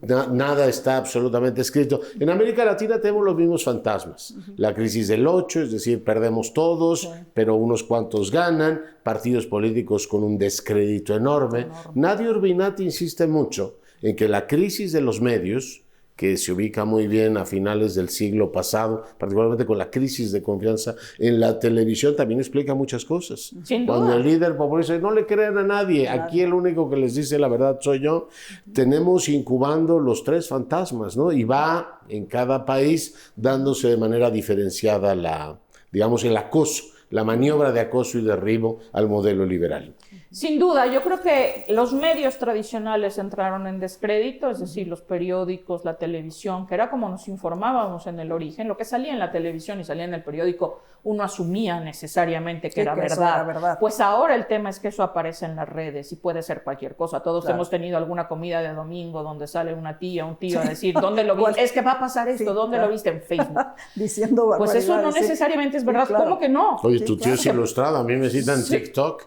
nada está absolutamente escrito. En América Latina tenemos los mismos fantasmas. La crisis del 8, es decir, perdemos todos, pero unos cuantos ganan, partidos políticos con un descrédito enorme. Nadia Urbinati insiste mucho en que la crisis de los medios, que se ubica muy bien a finales del siglo pasado, particularmente con la crisis de confianza en la televisión, también explica muchas cosas. Sin duda. Cuando el líder populista dice, no le crean a nadie, aquí el único que les dice la verdad soy yo, tenemos incubando los tres fantasmas, ¿no? Y va en cada país dándose de manera diferenciada el acoso, la maniobra de acoso y derribo al modelo liberal. Sin duda, yo creo que los medios tradicionales entraron en descrédito, es decir, los periódicos, la televisión, que era como nos informábamos en el origen, lo que salía en la televisión y salía en el periódico, uno asumía necesariamente que era verdad. Pues ahora el tema es que eso aparece en las redes y puede ser cualquier cosa. Todos hemos tenido alguna comida de domingo donde sale una tía, un tío a decir, ¿dónde lo viste? Es que va a pasar esto, ¿dónde lo viste? En Facebook. Diciendo barbaridades. Pues eso no necesariamente es verdad. ¿Cómo que no? Oye, tu tío es ilustrado, a mí me citan TikTok.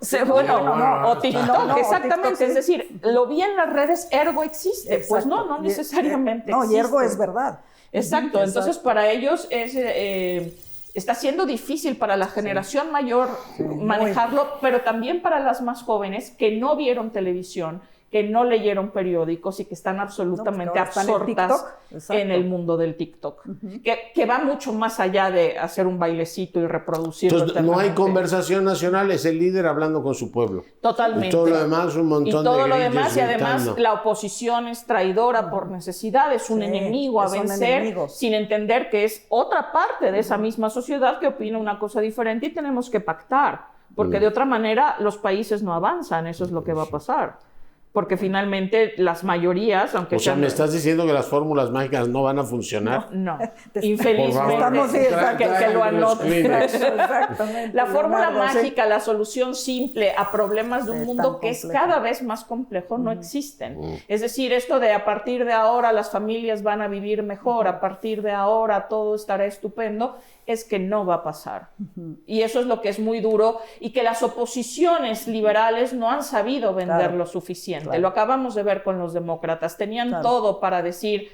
O TikTok, exactamente. TikTok, es decir, lo vi en las redes, ergo existe. Exacto. Pues no necesariamente no, existe. y ergo es verdad. Exacto. Entonces, para ellos está siendo difícil para la generación mayor manejarlo, pero también para las más jóvenes que no vieron televisión, que no leyeron periódicos y que están absolutamente absortas en el mundo del TikTok, que va mucho más allá de hacer un bailecito y reproducirlo. Entonces, no hay conversación nacional, es el líder hablando con su pueblo. Totalmente. Y todo lo demás, un montón de Y todo lo grillos demás, y además gritando. la oposición es traidora por necesidad, es un enemigo a vencer, sin entender que es otra parte de esa misma sociedad que opina una cosa diferente y tenemos que pactar, porque de otra manera los países no avanzan, eso es lo que va a pasar. Porque finalmente las mayorías, aunque sean... ¿me estás diciendo que las fórmulas mágicas no van a funcionar? No. Infelizmente, que lo anoten. La fórmula mágica, la solución simple a problemas de un mundo que es cada vez más complejo, no existen. Es decir, esto de a partir de ahora las familias van a vivir mejor, a partir de ahora todo estará estupendo, es que no va a pasar. Y eso es lo que es muy duro y que las oposiciones liberales no han sabido vender lo suficiente. Lo acabamos de ver con los demócratas. Tenían todo para decir,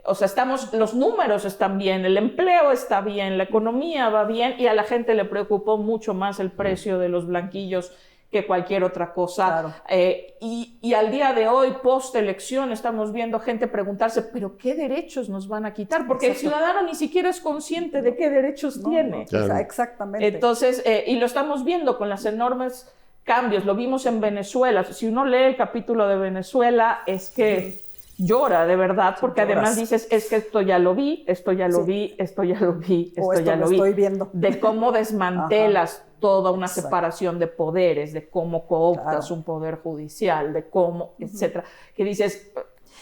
o sea, los números están bien, el empleo está bien, la economía va bien y a la gente le preocupó mucho más el precio de los blanquillos que cualquier otra cosa. Y al día de hoy, post-elección, estamos viendo gente preguntarse, ¿pero qué derechos nos van a quitar? Porque el ciudadano ni siquiera es consciente de qué derechos tiene. Exactamente. Entonces, y lo estamos viendo con los enormes cambios. Lo vimos en Venezuela. Si uno lee el capítulo de Venezuela, es que llora de verdad, porque además dices, es que esto ya lo vi, esto ya lo vi, esto ya lo vi, esto ya lo vi. Estoy viendo. De cómo desmantelas toda una separación de poderes, de cómo cooptas un poder judicial, de cómo, etcétera. Que dices,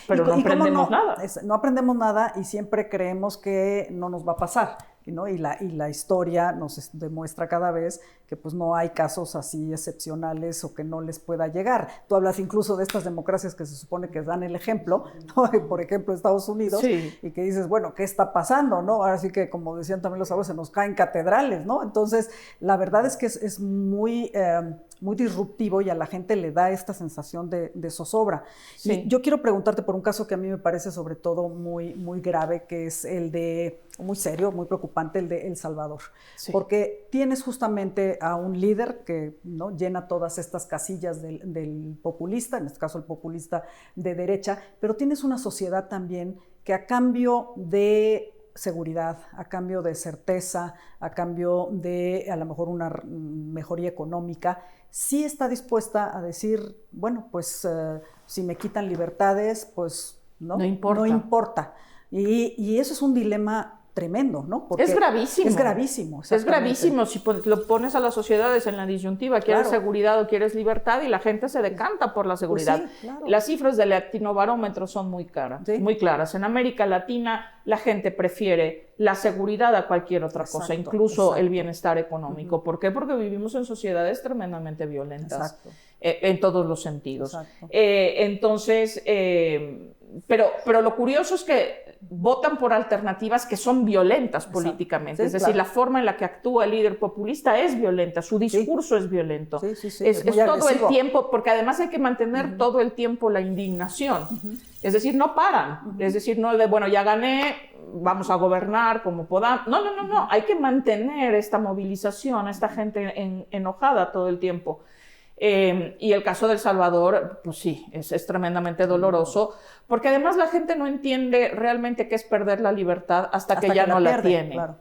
pero no aprendemos nada. No aprendemos nada y siempre creemos que no nos va a pasar, ¿no? Y la historia nos demuestra cada vez que pues no hay casos así excepcionales o que no les pueda llegar. Tú hablas incluso de estas democracias que se supone que dan el ejemplo, ¿no? Por ejemplo, Estados Unidos, y que dices, bueno, ¿qué está pasando, no? Ahora sí que, como decían también los abuelos, se nos caen catedrales, ¿no? Entonces, la verdad es que es muy disruptivo y a la gente le da esta sensación de zozobra. Y yo quiero preguntarte por un caso que a mí me parece sobre todo muy, muy grave, que es el de, muy serio, muy preocupante, el de El Salvador. Porque tienes justamente a un líder que, ¿no?, llena todas estas casillas del populista, en este caso el populista de derecha, pero tienes una sociedad también que a cambio de seguridad, a cambio de certeza, a cambio de a lo mejor una mejoría económica, sí está dispuesta a decir, bueno, pues si me quitan libertades, pues no importa. Y eso es un dilema tremendo, ¿no? Porque es gravísimo. Es gravísimo. Es gravísimo si lo pones a las sociedades en la disyuntiva, quieres seguridad o quieres libertad, y la gente se decanta por la seguridad. Pues sí, claro. Las cifras del Latinobarómetro son muy claras. En América Latina la gente prefiere la seguridad a cualquier otra cosa, incluso el bienestar económico. ¿Por qué? Porque vivimos en sociedades tremendamente violentas en todos los sentidos. Entonces, pero lo curioso es que votan por alternativas que son violentas políticamente. Es decir, la forma en la que actúa el líder populista es violenta, su discurso es violento. Es todo el tiempo, porque además hay que mantener todo el tiempo la indignación. Es decir, no paran. Es decir, no de, bueno, ya gané, vamos a gobernar como podamos. No. Hay que mantener esta movilización, esta gente enojada todo el tiempo. Y el caso de El Salvador, pues sí, es tremendamente doloroso, porque además la gente no entiende realmente qué es perder la libertad hasta que ya no la tiene. Claro.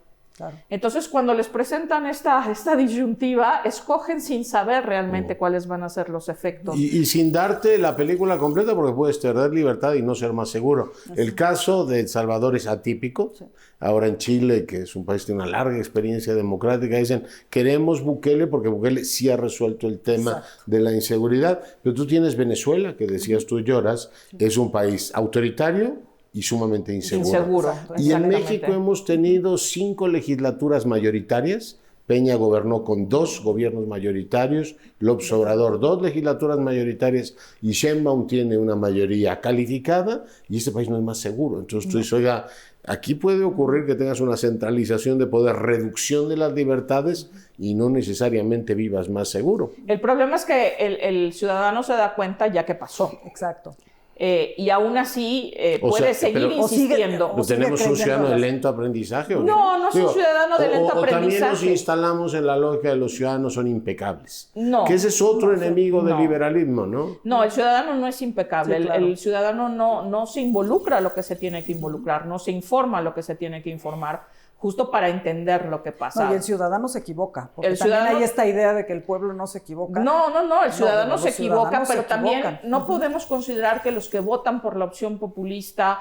Entonces, cuando les presentan esta disyuntiva, escogen sin saber realmente cuáles van a ser los efectos. Y sin darte la película completa, porque puedes perder libertad y no ser más seguro. El caso de El Salvador es atípico. Ahora en Chile, que es un país que tiene una larga experiencia democrática, dicen, queremos Bukele porque Bukele sí ha resuelto el tema de la inseguridad. Pero tú tienes Venezuela, que decías tú lloras, es un país autoritario y sumamente inseguro. Y en México hemos tenido 5 legislaturas mayoritarias. Peña gobernó con 2 gobiernos mayoritarios, López Obrador 2 legislaturas mayoritarias y Sheinbaum tiene una mayoría calificada y este país no es más seguro. Entonces tú dices, oiga, aquí puede ocurrir que tengas una centralización de poder, reducción de las libertades y no necesariamente vivas más seguro. El problema es que el ciudadano se da cuenta ya que pasó. Exacto. Y aún así puede seguir insistiendo. ¿No tenemos un ciudadano de lento aprendizaje? ¿O no es un ciudadano de lento aprendizaje. O también nos instalamos en la lógica de los ciudadanos son impecables. No. Que ese es otro enemigo del liberalismo, ¿no? No, el ciudadano no es impecable. El ciudadano no se involucra a lo que se tiene que involucrar, no se informa a lo que se tiene que informar, justo para entender lo que pasa. No, y el ciudadano se equivoca, porque también hay esta idea de que el pueblo no se equivoca. No, el ciudadano se equivoca, pero también no podemos considerar que los que votan por la opción populista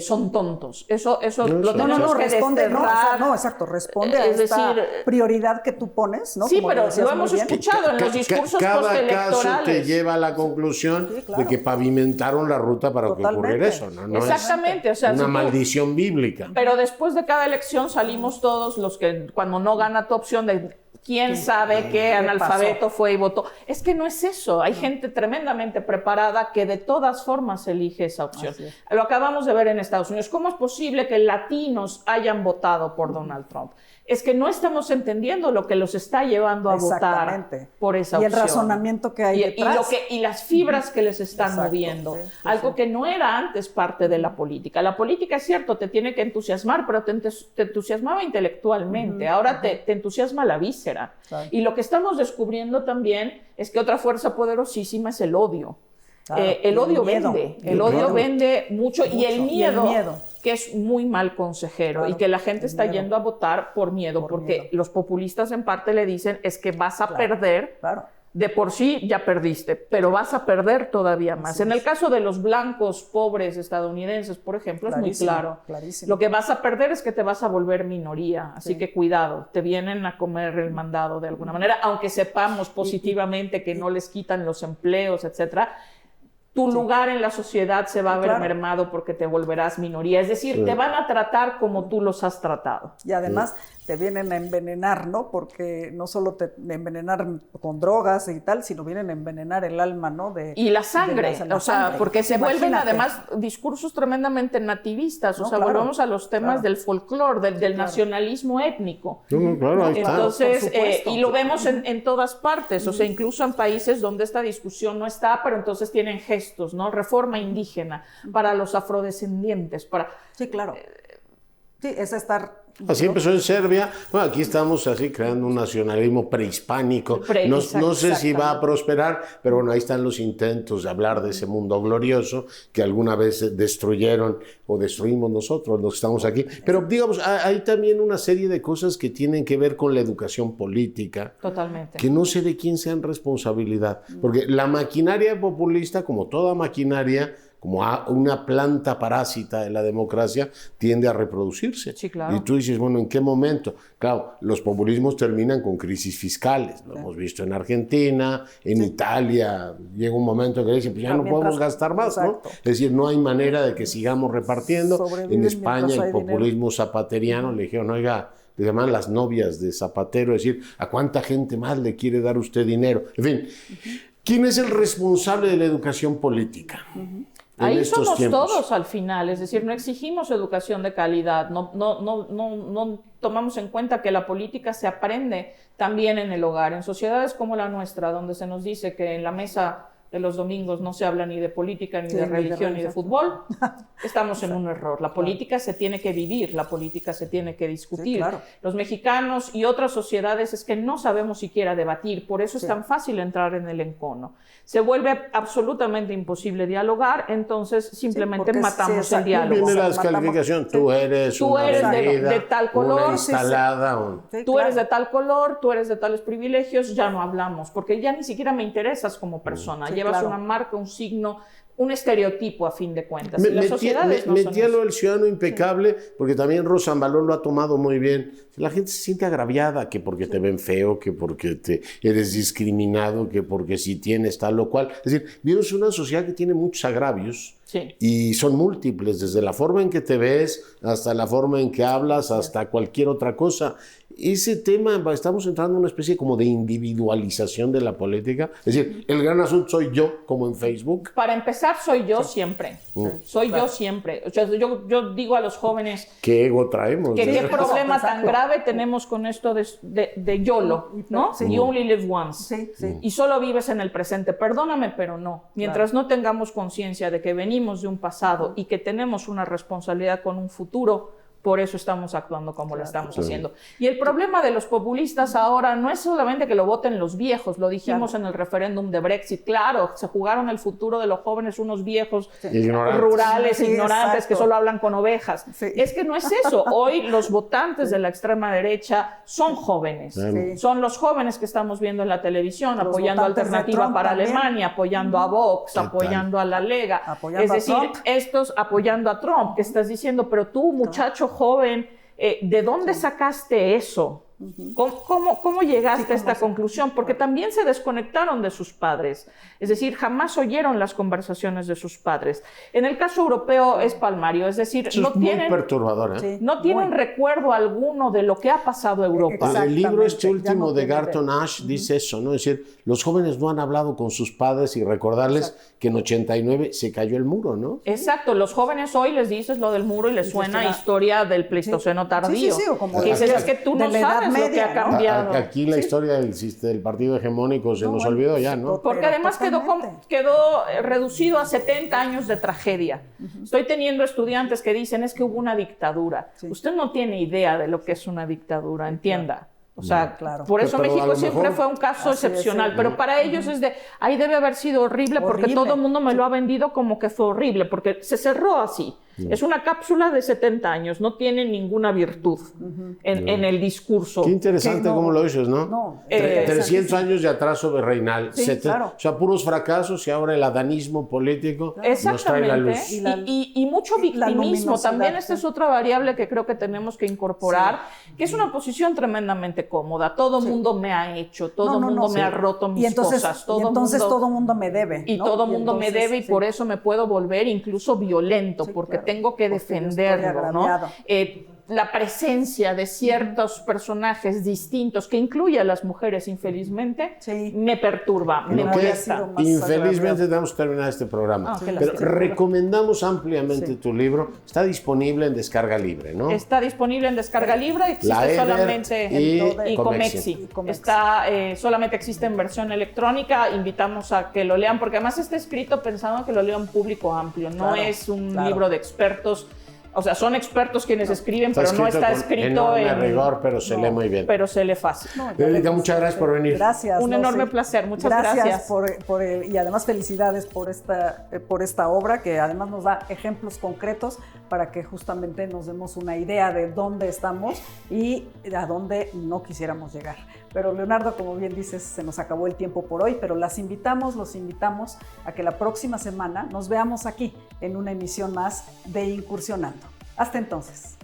son tontos. Eso lo tenemos que desterrar. Responde a esta prioridad que tú pones, ¿no? Sí, como pero lo hemos escuchado en los discursos postelectorales. Cada caso te lleva a la conclusión de que pavimentaron la ruta para que ocurriera eso, ¿no? Exactamente. Es una maldición bíblica. Pero después de cada elección salimos todos los que, cuando no gana tu opción, de quién sabe qué analfabeto fue y votó. Es que no es eso. Hay gente tremendamente preparada que de todas formas elige esa opción. Lo acabamos de ver en Estados Unidos. ¿Cómo es posible que latinos hayan votado por Donald Trump? Es que no estamos entendiendo lo que los está llevando a votar por esa opción. Y el razonamiento que hay detrás. Y las fibras que les están moviendo. Algo que no era antes parte de la política. La política, es cierto, te tiene que entusiasmar, pero te entusiasmaba intelectualmente. Ahora te entusiasma la víscera. Y lo que estamos descubriendo también es que otra fuerza poderosísima es el odio. El odio vende. El odio vende mucho. Y el miedo, que es muy mal consejero, y que la gente está yendo a votar por miedo, porque los populistas en parte le dicen es que vas a perder. De por sí ya perdiste, pero vas a perder todavía más. En el caso de los blancos pobres estadounidenses, por ejemplo, es muy claro. Lo que vas a perder es que te vas a volver minoría, así que cuidado, te vienen a comer el mandado de alguna manera, aunque sepamos positivamente que no les quitan los empleos, etcétera. Tu lugar en la sociedad se va a ver mermado porque te volverás minoría. Es decir, te van a tratar como tú los has tratado. Y además te vienen a envenenar, ¿no? Porque no solo te envenenar con drogas y tal, sino vienen a envenenar el alma, ¿no? Y la sangre, porque se vuelven además discursos tremendamente nativistas. Volvemos a los temas del folclore, del nacionalismo étnico. Entonces, y lo vemos en todas partes, incluso en países donde esta discusión no está, pero entonces tienen gestos, ¿no? Reforma indígena para los afrodescendientes, Sí, es estar... Así empezó en Serbia. Bueno, aquí estamos así creando un nacionalismo prehispánico. No sé si va a prosperar, pero bueno, ahí están los intentos de hablar de ese mundo glorioso que alguna vez destruyeron o destruimos nosotros, los que estamos aquí. Pero digamos, hay también una serie de cosas que tienen que ver con la educación política. Totalmente. Que no sé de quién sea en responsabilidad. Porque la maquinaria populista, como toda maquinaria, como una planta parásita de la democracia, tiende a reproducirse. Sí, claro. Y tú dices, bueno, ¿en qué momento? Claro, los populismos terminan con crisis fiscales. Lo hemos visto en Argentina, en Italia. Llega un momento que dicen, pues ya no podemos gastar más, ¿no? Es decir, no hay manera de que sigamos repartiendo. En España, el populismo zapateriano le dijeron, oiga, le llaman las novias de Zapatero, es decir, ¿a cuánta gente más le quiere dar usted dinero? En fin, ¿quién es el responsable de la educación política? Ahí somos todos al final, es decir, no exigimos educación de calidad, no tomamos en cuenta que la política se aprende también en el hogar, en sociedades como la nuestra, donde se nos dice que en la mesa de los domingos no se habla ni de política, ni de religión, ni de fútbol, estamos en un error. La política se tiene que vivir, la política se tiene que discutir. Sí, claro. Los mexicanos y otras sociedades es que no sabemos siquiera debatir, por eso es tan fácil entrar en el encono. Se vuelve absolutamente imposible dialogar, entonces simplemente matamos el diálogo. Viene la descalificación, tú eres de tal color, una instalada. Tú eres de tal color, tú eres de tales privilegios, ya no hablamos, porque ya ni siquiera me interesas como persona. Llevas una marca, un signo, un estereotipo a fin de cuentas. Metía lo del ciudadano impecable, porque también Rosambalón lo ha tomado muy bien. La gente se siente agraviada, que porque te ven feo, que porque eres discriminado, que porque si tienes tal o cual. Es decir, vivimos una sociedad que tiene muchos agravios y son múltiples, desde la forma en que te ves, hasta la forma en que hablas, hasta cualquier otra cosa. Ese tema, estamos entrando en una especie como de individualización de la política. Es decir, el gran asunto soy yo, como en Facebook. Para empezar, soy yo siempre. Soy yo siempre. O sea, yo digo a los jóvenes... ¿Qué ego traemos? ¿Qué problema tan grave tenemos con esto de YOLO, ¿no? You only live once. Y solo vives en el presente. Perdóname, pero no. Mientras no tengamos conciencia de que venimos de un pasado y que tenemos una responsabilidad con un futuro, por eso estamos actuando como lo estamos haciendo. Y el problema de los populistas ahora no es solamente que lo voten los viejos, lo dijimos en el referéndum de Brexit, claro, se jugaron el futuro de los jóvenes unos viejos rurales, ignorantes, que solo hablan con ovejas. Es que no es eso. Hoy los votantes de la extrema derecha son jóvenes. Son los jóvenes que estamos viendo en la televisión, los apoyando Alternativa para Alemania, apoyando a Vox, apoyando a la Lega. Es decir, estos apoyando a Trump, que estás diciendo, pero tú, muchacho joven, ¿de dónde sacaste eso? ¿Cómo llegaste a esta conclusión? Porque también se desconectaron de sus padres. Es decir, jamás oyeron las conversaciones de sus padres. En el caso europeo es palmario, es decir, no tienen, muy perturbador, no tienen recuerdo alguno de lo que ha pasado en Europa. El libro último de Garton Ash dice eso, ¿no? Es decir, los jóvenes no han hablado con sus padres y recordarles que en 89 se cayó el muro, ¿no? Exacto, los jóvenes hoy les dices lo del muro y les suena historia del Pleistoceno tardío. O como que dices, es que tú no sabes lo que ha cambiado. Aquí la historia del partido hegemónico se nos olvidó ya, ¿no? Porque además quedó reducido a 70 años de tragedia. Estoy teniendo estudiantes que dicen, es que hubo una dictadura. Usted no tiene idea de lo que es una dictadura, entienda. O sea, por eso México siempre fue un caso excepcional, pero para ellos es de, ahí debe haber sido horrible porque todo el mundo me lo ha vendido como que fue horrible, porque se cerró así. Es una cápsula de 70 años, no tiene ninguna virtud en el discurso. Qué interesante cómo lo dices, ¿no? 300 años de atraso reinal, o sea, puros fracasos y ahora el adanismo político nos trae la luz. Y mucho victimismo, también esta es otra variable que creo que tenemos que incorporar, que es una posición tremendamente cómoda. Todo el mundo me ha hecho, todo el mundo me ha roto mis cosas. Todo el mundo me debe. Y todo el mundo me debe y por eso me puedo volver incluso violento, porque tengo que defenderlo, ¿no? La presencia de ciertos personajes distintos, que incluye a las mujeres, infelizmente, me perturba, me molesta. Infelizmente tenemos que terminar este programa, pero recomendamos ampliamente tu libro. Está disponible en descarga libre, ¿no? Está disponible en descarga libre, existe solamente y Comexi. Solamente existe en versión electrónica. Invitamos a que lo lean, porque además está escrito pensando que lo lea un público amplio, no es un libro de expertos. O sea, son expertos quienes escriben, pero no está escrito en rigor, pero se lee muy bien. Pero se lee fácil. Erika, muchas gracias por venir. Gracias. Un enorme placer. Muchas gracias. Y además felicidades por esta obra, que además nos da ejemplos concretos para que justamente nos demos una idea de dónde estamos y a dónde no quisiéramos llegar. Pero Leonardo, como bien dices, se nos acabó el tiempo por hoy, pero los invitamos a que la próxima semana nos veamos aquí en una emisión más de Incursionando. Hasta entonces.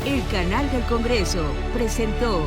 El Canal del Congreso presentó